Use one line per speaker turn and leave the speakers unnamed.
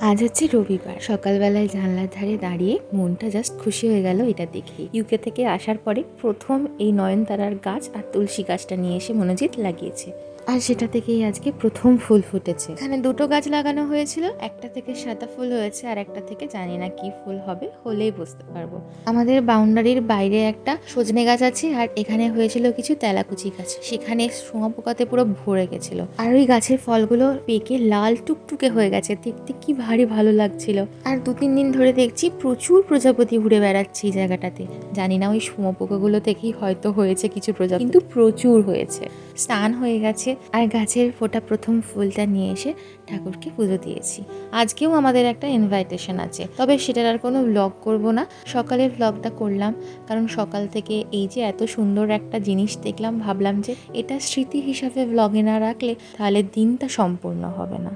আজ হচ্ছে রবিবার। সকালবেলায় জানলার ধারে দাঁড়িয়ে মনটা জাস্ট খুশি হয়ে গেল এটা দেখেই। ইউকে থেকে আসার পরে প্রথম এই নয়নতারার গাছ আর তুলসী গাছটা নিয়ে এসে মনোজিৎ লাগিয়েছে, আর সেটা থেকেই আজকে প্রথম ফুল ফুটেছে। এখানে দুটো গাছ লাগানো হয়েছিল, একটা থেকে সাদা ফুল হয়েছে আর একটা থেকে জানি না কি ফুল হবে, হলেই বুঝতে পারবো। আমাদের বাউন্ডারির বাইরে একটা সজনে গাছ আছে, আর এখানে হয়েছিল কিছু তেলাকুচি গাছ, সেখানে শুঁয়াপোকাতে পুরো ভরে গেছিল। আর ওই গাছের ফলগুলো পেকে লাল টুকটুকে হয়ে গেছে, দেখতে কি ভারী ভালো লাগছিল। আর 2-3 দিন ধরে দেখছি প্রচুর প্রজাপতি ঘুরে বেড়াচ্ছে এই জায়গাটাতে। জানি না ওই শুঁয়াপোকাগুলো থেকেই হয়তো হয়েছে কিছু প্রজাপতি, কিন্তু প্রচুর হয়েছে। স্নান হয়ে গেছে আর গাছের ফোটা প্রথম ফুলটা নিয়ে এসে ঠাকুরকে পুজো দিয়েছি। আজকেও আমাদের একটা ইনভাইটেশন আছে, তবে সেটার আর কোনো ব্লগ করব না। সকালের ব্লগটা করলাম কারণ সকাল থেকে এই যে এত সুন্দর একটা জিনিস দেখলাম, ভাবলাম যে এটা স্মৃতি হিসাবে ব্লগে না রাখলে তাহলে দিনটা সম্পূর্ণ হবে না।